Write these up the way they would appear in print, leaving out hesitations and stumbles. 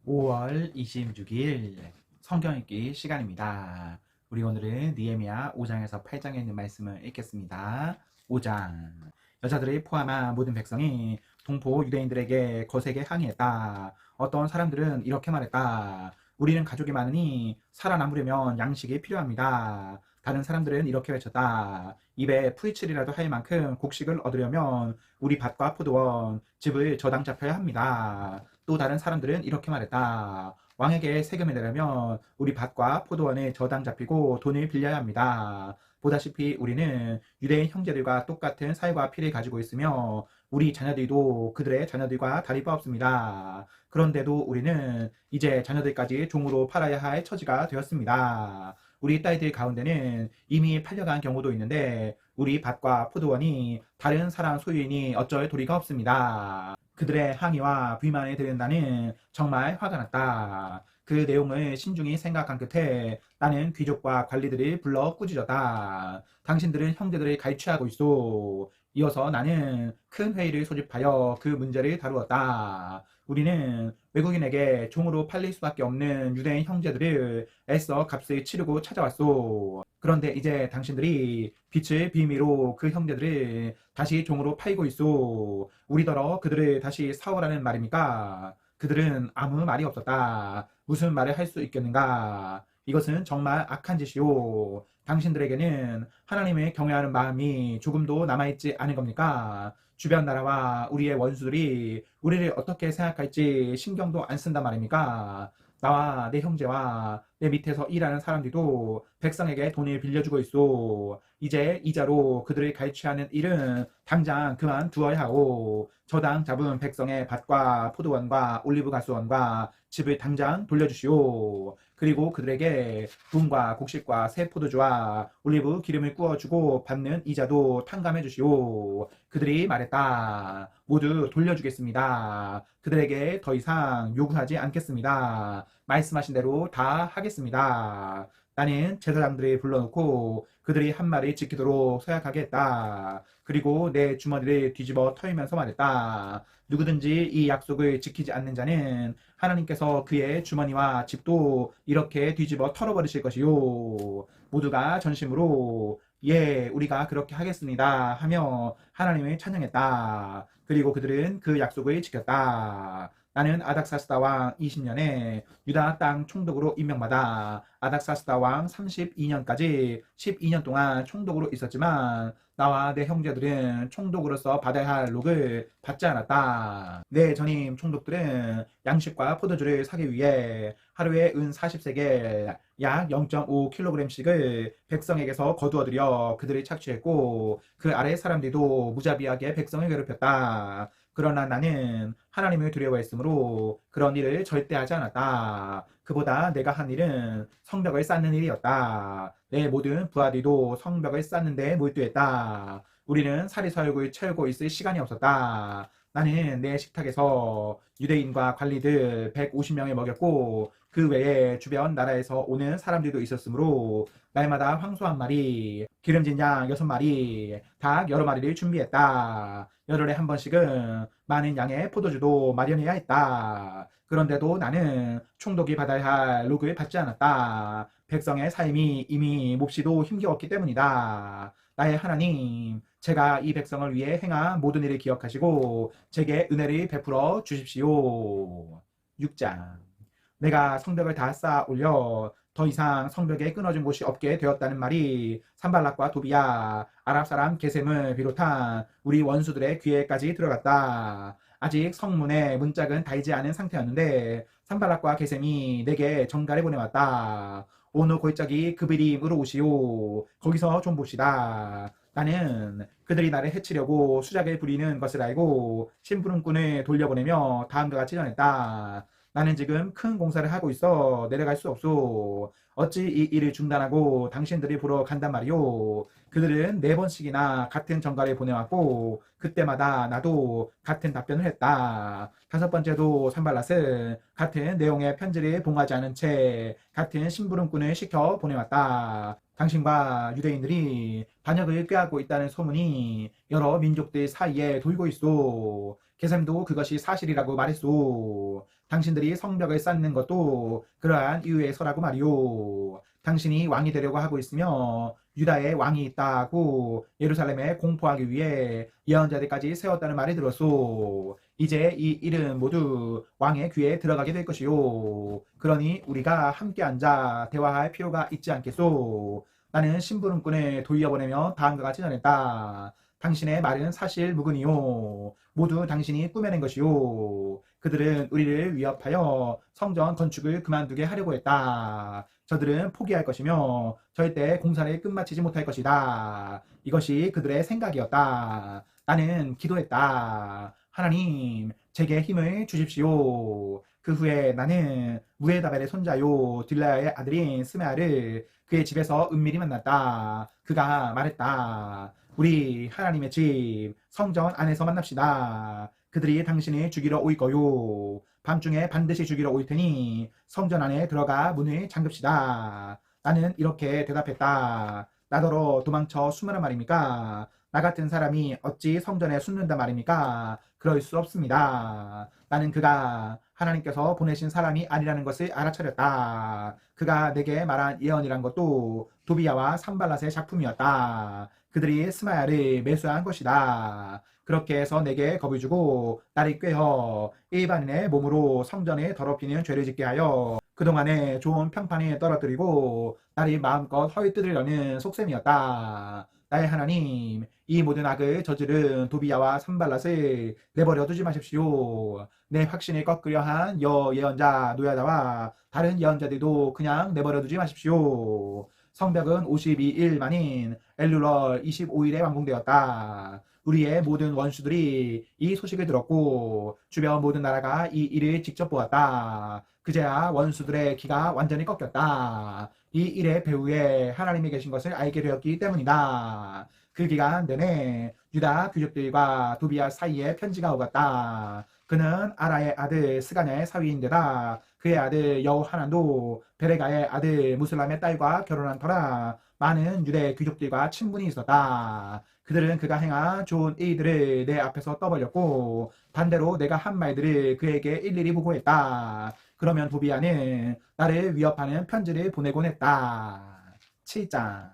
5월 26일 성경 읽기 시간입니다. 우리 오늘은 느헤미야 5장에서 8장에 있는 말씀을 읽겠습니다. 5장. 여자들을 포함한 모든 백성이 동포 유대인들에게 거세게 항의했다. 어떤 사람들은 이렇게 말했다. 우리는 가족이 많으니 살아남으려면 양식이 필요합니다. 다른 사람들은 이렇게 외쳤다. 입에 풀칠이라도 할 만큼 곡식을 얻으려면 우리 밭과 포도원, 집을 저당 잡혀야 합니다. 또 다른 사람들은 이렇게 말했다. 왕에게 세금을 내려면 우리 밭과 포도원에 저당 잡히고 돈을 빌려야 합니다. 보다시피 우리는 유대인 형제들과 똑같은 살과 피를 가지고 있으며 우리 자녀들도 그들의 자녀들과 다를 바 없습니다. 그런데도 우리는 이제 자녀들까지 종으로 팔아야 할 처지가 되었습니다. 우리 딸들 가운데는 이미 팔려간 경우도 있는데 우리 밭과 포도원이 다른 사람 소유이니 어쩔 도리가 없습니다. 그들의 항의와 불만을 들은 나는 정말 화가 났다. 그 내용을 신중히 생각한 끝에 나는 귀족과 관리들을 불러 꾸짖었다. 당신들은 형제들을 갈취하고 있어. 이어서 나는 큰 회의를 소집하여 그 문제를 다루었다. 우리는 외국인에게 종으로 팔릴 수밖에 없는 유대인 형제들을 애써 값을 치르고 찾아왔소. 그런데 이제 당신들이 빛을 비미로 그 형제들을 다시 종으로 팔고 있소. 우리더러 그들을 다시 사오라는 말입니까? 그들은 아무 말이 없었다. 무슨 말을 할 수 있겠는가? 이것은 정말 악한 짓이오. 당신들에게는 하나님을 경외하는 마음이 조금도 남아있지 않은 겁니까? 주변 나라와 우리의 원수들이 우리를 어떻게 생각할지 신경도 안 쓴단 말입니까? 나와 내 형제와 내 밑에서 일하는 사람들도 백성에게 돈을 빌려주고 있어. 이제 이자로 그들을 갈취하는 일은 당장 그만두어야 하고 저당 잡은 백성의 밭과 포도원과 올리브 가수원과 집을 당장 돌려주시오. 그리고 그들에게 분과 곡식과 새 포도주와 올리브 기름을 구워주고 받는 이자도 탕감해 주시오. 그들이 말했다. 모두 돌려주겠습니다. 그들에게 더 이상 요구하지 않겠습니다. 말씀하신 대로 다 하겠습니다. 나는 제사장들을 불러놓고 그들이 한 말을 지키도록 서약하게 했다. 그리고 내 주머니를 뒤집어 털면서 말했다. 누구든지 이 약속을 지키지 않는 자는 하나님께서 그의 주머니와 집도 이렇게 뒤집어 털어버리실 것이요. 모두가 전심으로 예, 우리가 그렇게 하겠습니다 하며 하나님을 찬양했다. 그리고 그들은 그 약속을 지켰다. 나는 아닥사스다 왕 20년에 유다 땅 총독으로 임명받아 아닥사스다 왕 32년까지 12년 동안 총독으로 있었지만 나와 내 형제들은 총독으로서 받아야 할 록을 받지 않았다. 내 전임 총독들은 양식과 포도주를 사기 위해 하루에 은 40세겔 약 0.5kg씩을 백성에게서 거두어들여 그들을 착취했고 그 아래 사람들도 무자비하게 백성을 괴롭혔다. 그러나 나는 하나님을 두려워했으므로 그런 일을 절대 하지 않았다. 그보다 내가 한 일은 성벽을 쌓는 일이었다. 내 모든 부하들도 성벽을 쌓는 데 몰두했다. 우리는 사리사욕을 채우고 있을 시간이 없었다. 나는 내 식탁에서 유대인과 관리들 150명을 먹였고 그 외에 주변 나라에서 오는 사람들도 있었으므로 날마다 황소 한 마리, 기름진 양 6마리, 닭 여러 마리를 준비했다. 열흘에 한 번씩은 많은 양의 포도주도 마련해야 했다. 그런데도 나는 총독이 받아야 할 록을 받지 않았다. 백성의 삶이 이미 몹시도 힘겨웠기 때문이다. 나의 하나님, 제가 이 백성을 위해 행한 모든 일을 기억하시고 제게 은혜를 베풀어 주십시오. 6장. 내가 성벽을 다 쌓아 올려 더 이상 성벽에 끊어진 곳이 없게 되었다는 말이 산발락과 도비야, 아랍 사람 게셈을 비롯한 우리 원수들의 귀에까지 들어갔다. 아직 성문에 문짝은 달지 않은 상태였는데 산발락과 게셈이 내게 전가를 보내왔다. 오늘 골짜기 그비림으로 오시오. 거기서 좀 봅시다. 나는 그들이 나를 해치려고 수작을 부리는 것을 알고 심부름꾼을 돌려보내며 다음과 같이 전했다. 나는 지금 큰 공사를 하고 있어 내려갈 수 없소. 어찌 이 일을 중단하고 당신들이 보러 간단 말이오. 그들은 4번씩이나 같은 전가를 보내왔고 그때마다 나도 같은 답변을 했다. 5번째도 산발랏은 같은 내용의 편지를 봉하지 않은 채 같은 심부름꾼을 시켜 보내왔다. 당신과 유대인들이 반역을 꾀하고 있다는 소문이 여러 민족들 사이에 돌고 있소. 게셈도 그것이 사실이라고 말했소. 당신들이 성벽을 쌓는 것도 그러한 이유에서라고 말이오. 당신이 왕이 되려고 하고 있으며 유다에 왕이 있다고 예루살렘에 공포하기 위해 예언자들까지 세웠다는 말이 들었소. 이제 이 일은 모두 왕의 귀에 들어가게 될 것이요. 그러니 우리가 함께 앉아 대화할 필요가 있지 않겠소. 나는 심부름꾼을 돌려보내며 다음과 같이 전했다. 당신의 말은 사실 무근이요. 모두 당신이 꾸며낸 것이요. 그들은 우리를 위협하여 성전 건축을 그만두게 하려고 했다. 저들은 포기할 것이며 절대 공사를 끝마치지 못할 것이다. 이것이 그들의 생각이었다. 나는 기도했다. 하나님, 제게 힘을 주십시오. 그 후에 나는 무에다벨의 손자요 딜라야의 아들인 스메아를 그의 집에서 은밀히 만났다. 그가 말했다. 우리 하나님의 집 성전 안에서 만납시다. 그들이 당신을 죽이러 올 거요. 밤중에 반드시 죽이러 올 테니 성전 안에 들어가 문을 잠급시다. 나는 이렇게 대답했다. 나더러 도망쳐 숨으란 말입니까? 나 같은 사람이 어찌 성전에 숨는단 말입니까? 그럴 수 없습니다. 나는 그가 하나님께서 보내신 사람이 아니라는 것을 알아차렸다. 그가 내게 말한 예언이란 것도 도비야와 산발랏의 작품이었다. 그들이 스마야를 매수한 것이다. 그렇게 해서 내게 겁을 주고 나를 꿰어 일반인의 몸으로 성전에 더럽히는 죄를 짓게 하여 그동안에 좋은 평판에 떨어뜨리고 나를 마음껏 헐뜯으려는 속셈이었다. 나의 하나님, 이 모든 악을 저지른 도비야와 산발랏을 내버려 두지 마십시오. 내 확신을 꺾으려 한 예언자 노야다와 다른 예언자들도 그냥 내버려 두지 마십시오. 성벽은 52일 만인 엘룰월 25일에 완공되었다. 우리의 모든 원수들이 이 소식을 들었고 주변 모든 나라가 이 일을 직접 보았다. 그제야 원수들의 기가 완전히 꺾였다. 이 일의 배후에 하나님이 계신 것을 알게 되었기 때문이다. 그 기간 내내 유다 귀족들과 도비야 사이에 편지가 오갔다. 그는 아라의 아들 스가냐의 사위인데다 그의 아들 여호하난도 베레가의 아들 무슬람의 딸과 결혼한 터라 많은 유대 귀족들과 친분이 있었다. 그들은 그가 행한 좋은 일들을 내 앞에서 떠벌렸고 반대로 내가 한 말들을 그에게 일일이 보고했다. 그러면 도비야는 나를 위협하는 편지를 보내곤 했다. 7장.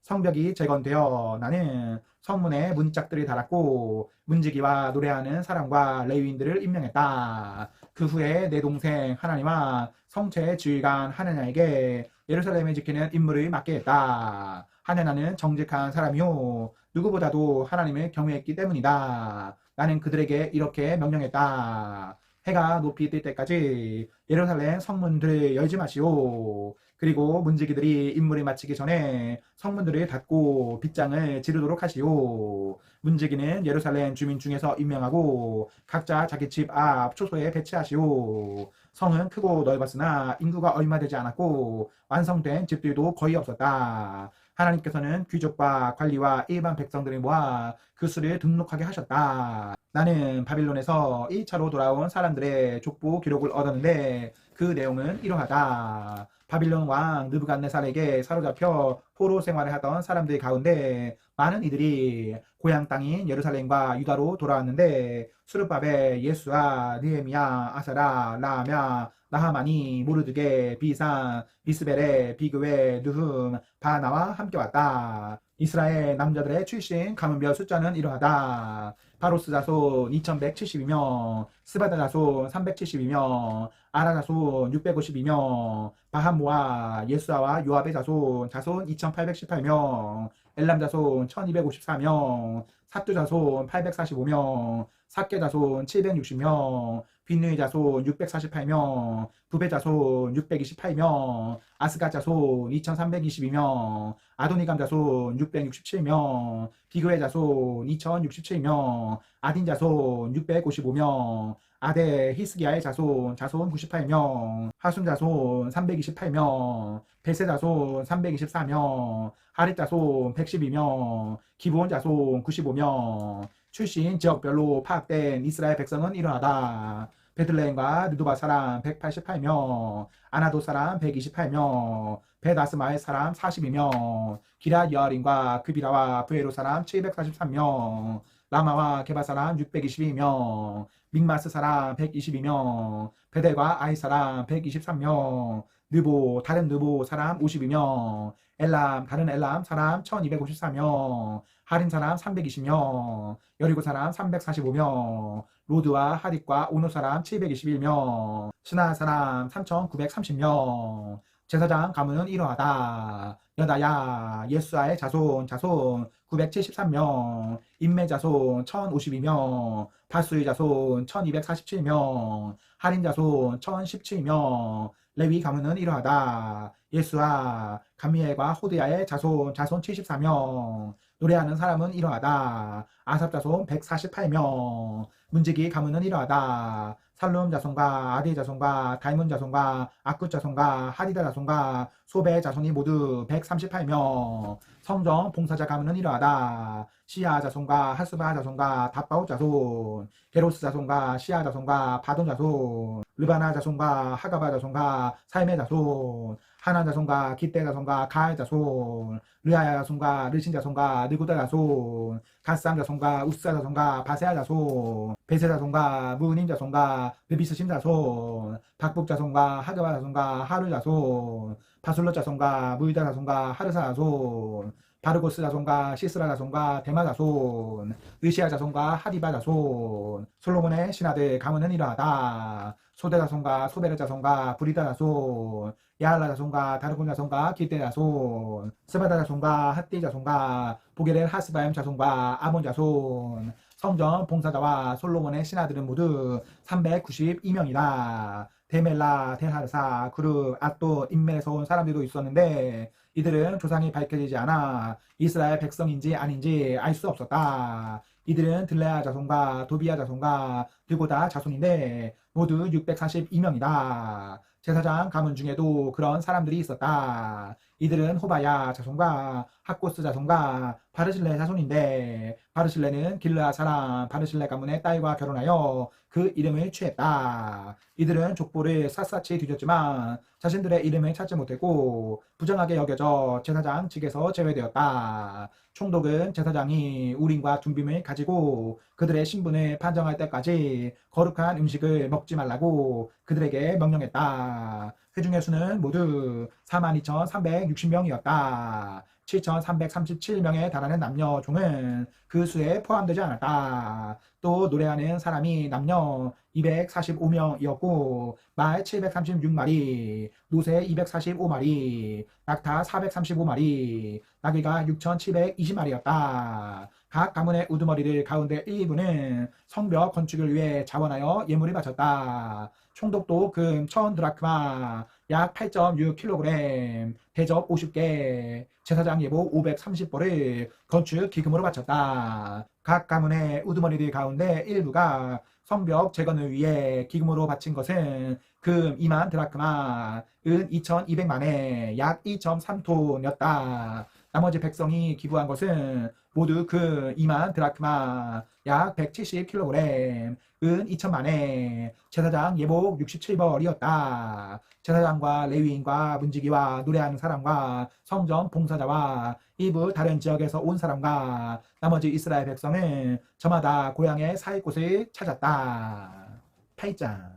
성벽이 재건되어 나는 성문에 문짝들을 달았고 문지기와 노래하는 사람과 레위인들을 임명했다. 그 후에 내 동생 하나님과 성체의 지휘관 하나냐에게 예루살렘을 지키는 임무를 맡게 했다. 하나냐는 정직한 사람이요 누구보다도 하나님을 경외했기 때문이다. 나는 그들에게 이렇게 명령했다. 해가 높이 뜰 때까지 예루살렘 성문들을 열지 마시오. 그리고 문지기들이 임무를 마치기 전에 성문들을 닫고 빗장을 지르도록 하시오. 문지기는 예루살렘 주민 중에서 임명하고 각자 자기 집 앞 초소에 배치하시오. 성은 크고 넓었으나 인구가 얼마 되지 않았고 완성된 집들도 거의 없었다. 하나님께서는 귀족과 관리와 일반 백성들을 모아 그 수를 등록하게 하셨다. 나는 바빌론에서 1차로 돌아온 사람들의 족보 기록을 얻었는데 그 내용은 이러하다. 바빌론 왕 느부갓네살에게 사로잡혀 포로 생활을 하던 사람들 가운데 많은 이들이 고향 땅인 예루살렘과 유다로 돌아왔는데 수르바벨, 예수아, 느헤미야, 아사라, 라하냐, 나하마니, 모르드게, 비산, 미스벨의 비그웨, 느흠, 바나와 함께 왔다. 이스라엘 남자들의 출신 가문별 숫자는 이러하다. 바로스 자손 2172명, 스바다 자손 372명, 아라 자손 652명, 바한모아, 예수아와 요압의 자손 2818명, 엘람 자손 1254명, 사뚜 자손 845명, 삭개 자손 760명, 빈누이 자손 648명, 부베 자손 628명, 아스가 자손 2322명, 아도니감 자손 667명, 비그의 자손 2067명, 아딘 자손 655명, 아데 히스기야의 자손 98명, 하순 자손 328명, 베세 자손 324명, 하릿 자손 112명, 기브온 자손 95명, 출신 지역별로 파악된 이스라엘 백성은 이러하다. 베들레헴과 느도바 사람 188명, 아나도 사람 128명, 베다스마의 사람 42명, 기럇 여아림과 그비라와 브에로 사람 743명, 라마와 게바 사람 622명, 믹마스 사람 122명, 베델과 아이 사람 123명, 느보 다른 느보 사람 52명, 엘람 다른 엘람 사람 1254명, 하림 사람 320명, 여리고 사람 345명, 로드와 하릿과 오노 사람 721명, 스나 사람 3930명. 제사장 가문은 이러하다. 여다야 예수아의 자손 973명, 인매 자손 1052명, 바수의 자손 1247명, 할인 자손 1017명. 레위 가문은 이러하다. 예수아 감미엘과 호드야의 자손 74명. 노래하는 사람은 이러하다. 아삽 자손 148명. 문지기 가문은 이러하다. 살룸 자손과 아디 자손과 달문 자손과 아쿠 자손과 하디다 자손과 소베 자손이 모두 138명. 성정 봉사자 가문은 이러하다. 시아 자손과 하스바 자손과 다바오 자손, 게로스 자손과 시아 자손과 바돈 자손, 르바나 자손과 하가바 자손과 살메 자손, 하난 자손과 기떼 자손과 가알 자손, 르아야 자손과 르신 자손과 느구다 자손, 갓삼 자손과 우스사 자손과 바세아 자손, 베세 자손과 무님 자손과 느비스심 자손, 박북 자손과 하가바 자손과 하루 자손, 바술로 자손과 무이다 자손과 하르사 자손, 바르고스 자손과 시스라 자손과 데마 자손, 의시아 자손과 하디바 자손. 솔로몬의 신하들 가문은 이러하다. 소대 자손과 소베르 자손과 브리다 자손, 야알라 자손과 다르곤 자손과 기떼 자손, 스바다 자손과 핫띠 자손과 보게렐 하스바임 자손과 아몬 자손. 성전 봉사자와 솔로몬의 신하들은 모두 392명이다. 데멜라, 데하르사, 그룹, 앗도, 인멜에서 온 사람들도 있었는데 이들은 조상이 밝혀지지 않아 이스라엘 백성인지 아닌지 알 수 없었다. 이들은 들레아 자손과 도비아 자손과 드고다 자손인데 모두 642명이다. 제사장 가문 중에도 그런 사람들이 있었다. 이들은 호바야 자손과 학고스 자손과 바르실레 자손인데 바르실레는 길르아 사람 바르실레 가문의 딸과 결혼하여 그 이름을 취했다. 이들은 족보를 샅샅이 뒤졌지만 자신들의 이름을 찾지 못했고 부정하게 여겨져 제사장 직에서 제외되었다. 총독은 제사장이 우림과 둠빔을 가지고 그들의 신분을 판정할 때까지 거룩한 음식을 먹지 말라고 그들에게 명령했다. 회중의 수는 모두 42,360명이었다. 7,337명에 달하는 남녀 종은 그 수에 포함되지 않았다. 또 노래하는 사람이 남녀 245명이었고 말 736마리, 노새 245마리, 낙타 435마리, 나귀가 6,720마리였다. 각 가문의 우두머리들 가운데 일부는 성벽 건축을 위해 자원하여 예물을 바쳤다. 총독도 금 1000드라크마, 약 8.6kg, 대접 50개, 제사장 예복 530벌을 건축 기금으로 바쳤다. 각 가문의 우두머리들 가운데 일부가 성벽 재건을 위해 기금으로 바친 것은 금 2만 드라크마, 은 2,200만에 약 2.3톤이었다. 나머지 백성이 기부한 것은 모두 금 2만 드라크마, 약 170kg, 은 2천만에 제사장 예복 67벌이었다. 제사장과 레위인과 문지기와 노래하는 사람과 성전 봉사자와 일부 다른 지역에서 온 사람과 나머지 이스라엘 백성은 저마다 고향의 살 곳을 찾았다. 8장.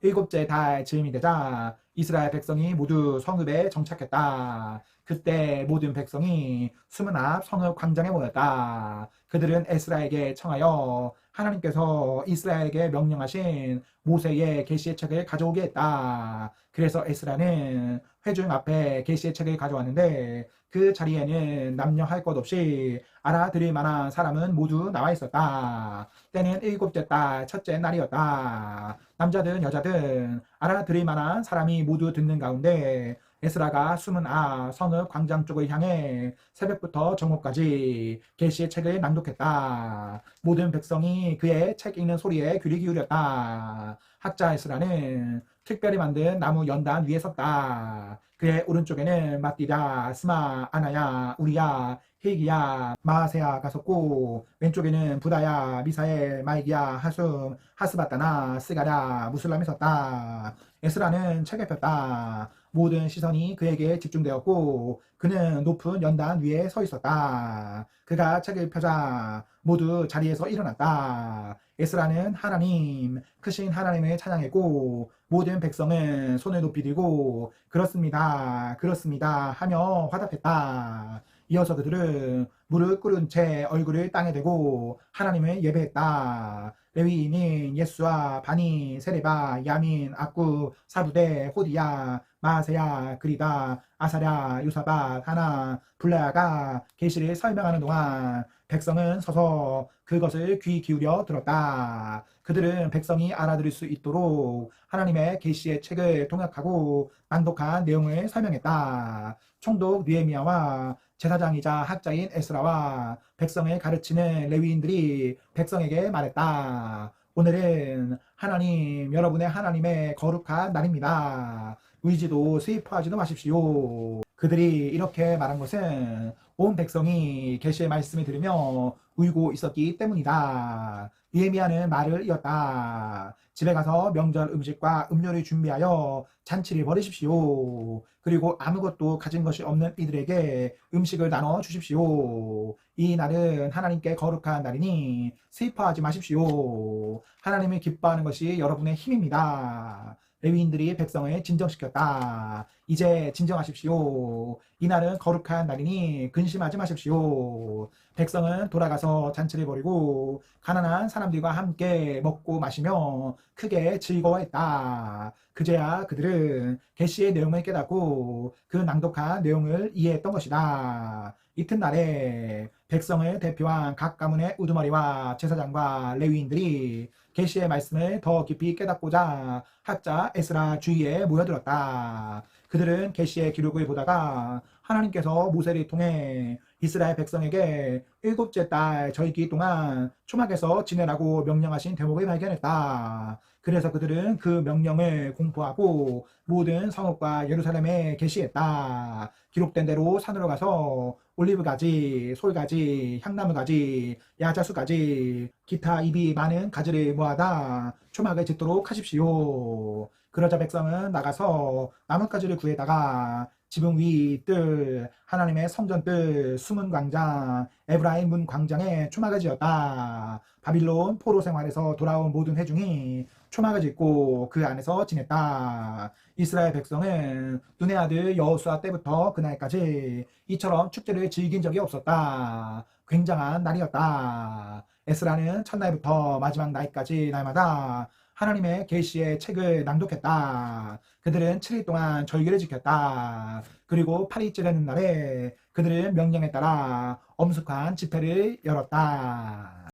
일곱째 달 즈음이 되자 이스라엘 백성이 모두 성읍에 정착했다. 그때 모든 백성이 수문 앞 성읍 광장에 모였다. 그들은 에스라에게 청하여 하나님께서 이스라엘에게 명령하신 모세의 계시의 책을 가져오게 했다. 그래서 에스라는 회중 앞에 계시의 책을 가져왔는데 그 자리에는 남녀 할 것 없이 알아들을 만한 사람은 모두 나와 있었다. 때는 일곱째 달 첫째 날이었다. 남자든 여자든 알아들을 만한 사람이 모두 듣는 가운데 에스라가 수문 앞 성읍 광장 쪽을 향해 새벽부터 정오까지 계시의 책을 낭독했다. 모든 백성이 그의 책 읽는 소리에 귀를 기울였다. 학자 에스라는 특별히 만든 나무 연단 위에 섰다. 그의 오른쪽에는 마띠다, 스마, 아나야, 우리야, hil기야, 마세야가 섰고, 왼쪽에는 부다야, 미사엘, 마이기야, 하숨, 하스바타나, 스가랴, 무술람이 섰다. 에스라는 책을 폈다. 모든 시선이 그에게 집중되었고 그는 높은 연단 위에 서 있었다. 그가 책을 펴자 모두 자리에서 일어났다. 에스라는 하나님, 크신 하나님을 찬양했고 모든 백성은 손을 높이 들고 그렇습니다, 그렇습니다 하며 화답했다. 이어서 그들은 무릎 꿇은 채 얼굴을 땅에 대고 하나님을 예배했다. 레위인인 예수와 바니, 세레바, 야민, 악구, 사부대, 호디야, 마세야, 그리다, 아사랴, 요사밭, 하나, 블라야가 계시를 설명하는 동안 백성은 서서 그것을 귀 기울여 들었다. 그들은 백성이 알아들을 수 있도록 하나님의 계시의 책을 통역하고 낭독한 내용을 설명했다. 총독 느헤미야와 제사장이자 학자인 에스라와 백성을 가르치는 레위인들이 백성에게 말했다. 오늘은 하나님, 여러분의 하나님의 거룩한 날입니다. 의지도 슬퍼하지도 마십시오. 그들이 이렇게 말한 것은 온 백성이 계시의 말씀을 들으며 울고 있었기 때문이다. 느헤미야는 말을 이었다. 집에 가서 명절 음식과 음료를 준비하여 잔치를 벌이십시오. 그리고 아무것도 가진 것이 없는 이들에게 음식을 나눠 주십시오. 이 날은 하나님께 거룩한 날이니 슬퍼하지 마십시오. 하나님을 기뻐하는 것이 여러분의 힘입니다. 레위인들이 백성을 진정시켰다. 이제 진정하십시오. 이날은 거룩한 날이니 근심하지 마십시오. 백성은 돌아가서 잔치를 벌이고 가난한 사람들과 함께 먹고 마시며 크게 즐거워했다. 그제야 그들은 계시의 내용을 깨닫고 그 낭독한 내용을 이해했던 것이다. 이튿날에 백성을 대표한 각 가문의 우두머리와 제사장과 레위인들이 계시의 말씀을 더 깊이 깨닫고자 학자 에스라 주위에 모여들었다. 그들은 계시의 기록을 보다가 하나님께서 모세를 통해 이스라엘 백성에게 일곱째 달 절기 동안 초막에서 지내라고 명령하신 대목을 발견했다. 그래서 그들은 그 명령을 공포하고 모든 성읍과 예루살렘에 계시했다. 기록된 대로 산으로 가서 올리브가지, 솔가지, 향나무가지, 야자수가지, 기타 잎이 많은 가지를 모아다 초막을 짓도록 하십시오. 그러자 백성은 나가서 나뭇가지를 구해다가 지붕 위 뜰, 하나님의 성전 뜰, 수문 광장, 에브라임 문 광장에 초막을 지었다. 바빌론 포로 생활에서 돌아온 모든 회중이 초막을 짓고 그 안에서 지냈다. 이스라엘 백성은 눈의 아들 여호수아 때부터 그날까지 이처럼 축제를 즐긴 적이 없었다. 굉장한 날이었다. 에스라는 첫날부터 마지막 날까지 날마다 하나님의 계시의 책을 낭독했다. 그들은 7일 동안 절기를 지켰다. 그리고 8일째 되는 날에 그들은 명령에 따라 엄숙한 집회를 열었다.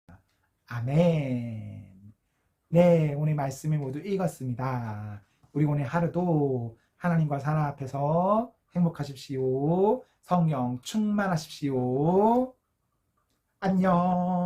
아멘. 네, 오늘 말씀을 모두 읽었습니다. 우리 오늘 하루도 하나님과 사랑 앞에서 행복하십시오. 성령 충만하십시오. 안녕.